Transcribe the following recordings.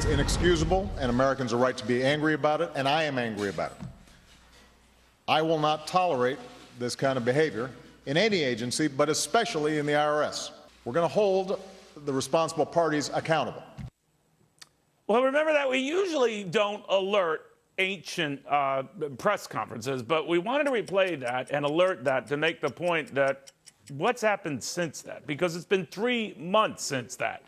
inexcusable, and Americans are right to be angry about it, and I am angry about it. I will not tolerate this kind of behavior in any agency, but especially in the IRS. We're going to hold the responsible parties accountable. Well, remember that we usually don't alert ancient press conferences, but we wanted to replay that and alert that to make the point that what's happened since that, because it's been 3 months since that.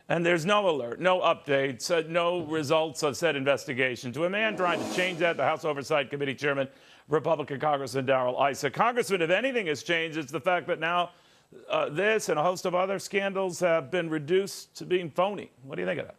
And there's no alert, no updates, no results of said investigation. To a man trying to change that, the House Oversight Committee Chairman, Republican Congressman Darrell Issa. Congressman, if anything has changed, it's the fact that now this and a host of other scandals have been reduced to being phony. What do you think of that?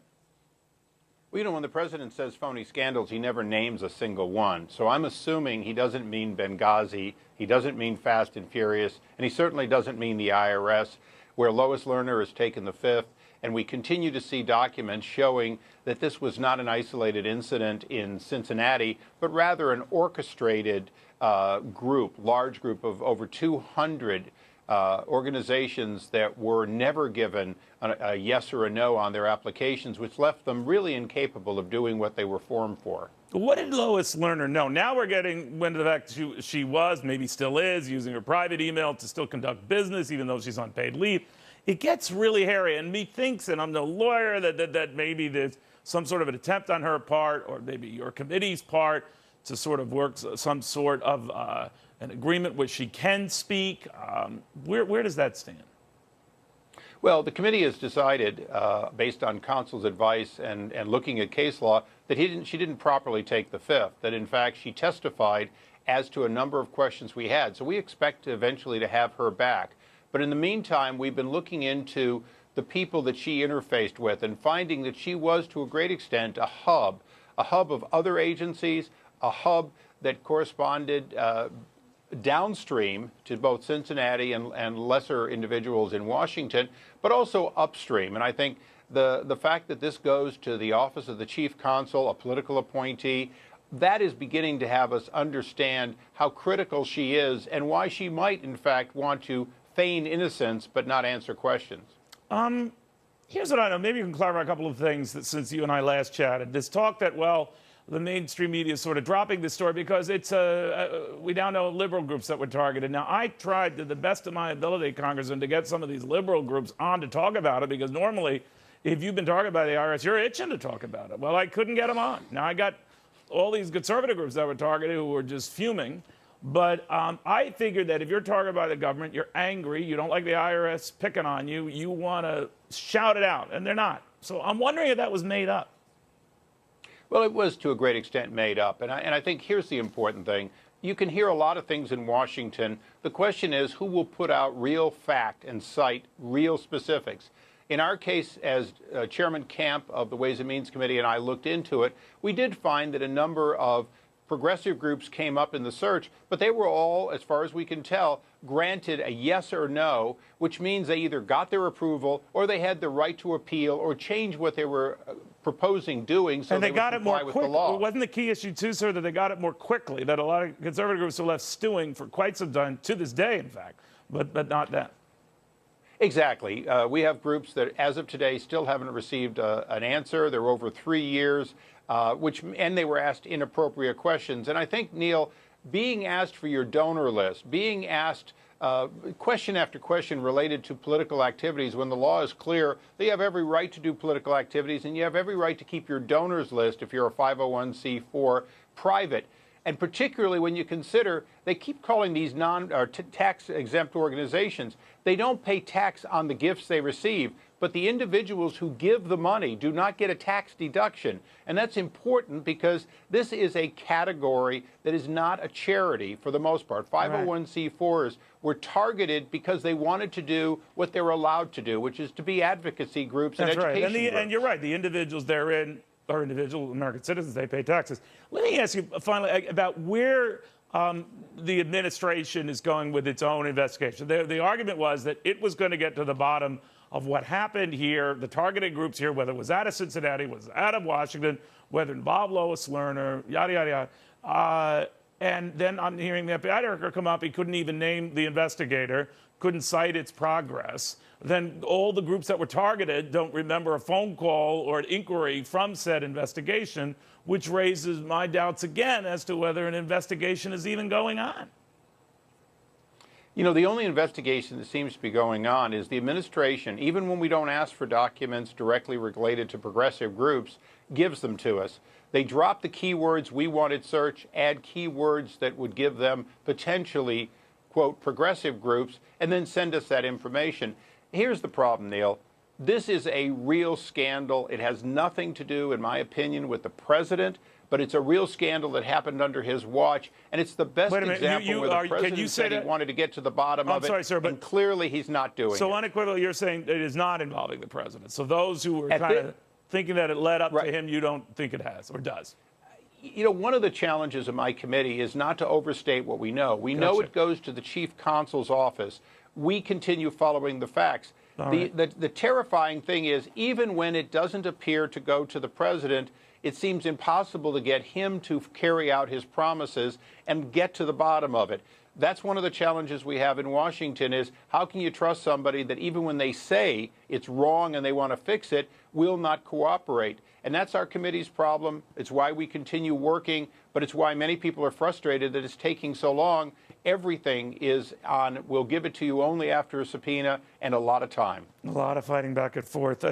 Well, you know, when the president says phony scandals, he never names a single one. So I'm assuming he doesn't mean Benghazi, he doesn't mean Fast and Furious, and he certainly doesn't mean the IRS, where Lois Lerner has taken the fifth. And we continue to see documents showing that this was not an isolated incident in Cincinnati, but rather an orchestrated large group of over 200 organizations that were never given a yes or a no on their applications, which left them really incapable of doing what they were formed for. What did Lois Lerner know? Now we're getting into the fact she was, maybe still is, using her private email to still conduct business, even though she's on paid leave. It gets really hairy, and methinks, and I'm no lawyer, that maybe there's some sort of an attempt on her part, or maybe your committee's part, to sort of work some sort of an agreement where she can speak. Where does that stand? Well, the committee has decided, based on counsel's advice and looking at case law, that she didn't properly take the fifth, that in fact she testified as to a number of questions we had. So we expect eventually to have her back. But in the meantime, we've been looking into the people that she interfaced with and finding that she was, to a great extent, a hub of other agencies, a hub that corresponded downstream to both Cincinnati and lesser individuals in Washington, but also upstream. And I think the fact that this goes to the office of the chief counsel, a political appointee, that is beginning to have us understand how critical she is and why she might, in fact, want to feign innocence but not answer questions. Here's what I know. Maybe you can clarify a couple of things that since you and I last chatted. This talk that, well, the mainstream media is sort of dropping this story because it's we now know liberal groups that were targeted. Now, I tried to the best of my ability, Congressman, to get some of these liberal groups on to talk about it, because normally, if you've been targeted by the IRS, you're itching to talk about it. Well, I couldn't get them on. Now, I got all these conservative groups that were targeted who were just fuming. But I figured that if you're targeted by the government, you're angry, you don't like the IRS picking on you, you want to shout it out, and they're not. So I'm wondering if that was made up. Well, it was to a great extent made up. And I think here's the important thing. You can hear a lot of things in Washington. The question is, who will put out real fact and cite real specifics? In our case, as Chairman Camp of the Ways and Means Committee and I looked into it, we did find that a number of progressive groups came up in the search, but they were all, as far as we can tell, granted a yes or no, which means they either got their approval or they had the right to appeal or change what they were proposing doing so and they got it more with the law. Wasn't the key issue, too, sir, that they got it more quickly, that a lot of conservative groups were left stewing for quite some time, to this day, in fact, but not then? Exactly. We have groups that, as of today, still haven't received an answer. They're over 3 years. And they were asked inappropriate questions. And I think, Neil, being asked for your donor list, being asked question after question related to political activities when the law is clear that you have every right to do political activities and you have every right to keep your donors list if you're a 501c4 private. And particularly when you consider they keep calling these tax-exempt organizations. They don't pay tax on the gifts they receive, but the individuals who give the money do not get a tax deduction. And that's important because this is a category that is not a charity for the most part. 501c4s were targeted because they wanted to do what they're allowed to do, which is to be advocacy groups and education groups. And you're right, the individuals therein are individual American citizens, they pay taxes. Let me ask you finally about where the administration is going with its own investigation. The argument was that it was going to get to the bottom of what happened here, the targeted groups here, whether it was out of Cincinnati, was out of Washington, whether it involved Lois Lerner, yada, yada, yada. And then I'm hearing the FBI director come up. He couldn't even name the investigator couldn't cite its progress, then all the groups that were targeted don't remember a phone call or an inquiry from said investigation, which raises my doubts again as to whether an investigation is even going on. You know, the only investigation that seems to be going on is the administration, even when we don't ask for documents directly related to progressive groups, gives them to us. They drop the keywords we wanted search, add keywords that would give them potentially, quote, progressive groups, and then send us that information. Here's the problem, Neil. This is a real scandal. It has nothing to do, in my opinion, with the president, but it's a real scandal that happened under his watch, and it's the best example where the president said he wanted to get to the bottom of it, sorry, sir, but and clearly he's not doing it. So unequivocally, you're saying it is not involving the president. So those who were kind of thinking that it led up to him, you don't think it has or does? You know, one of the challenges of my committee is not to overstate what we know. We know it goes to the chief counsel's office. We continue following the facts. The terrifying thing is, even when it doesn't appear to go to the president, it seems impossible to get him to carry out his promises and get to the bottom of it. That's one of the challenges we have in Washington is how can you trust somebody that even when they say it's wrong and they want to fix it, will not cooperate? And that's our committee's problem. It's why we continue working, but it's why many people are frustrated that it's taking so long. Everything is on, we'll give it to you only after a subpoena, and a lot of time. A lot of fighting back and forth.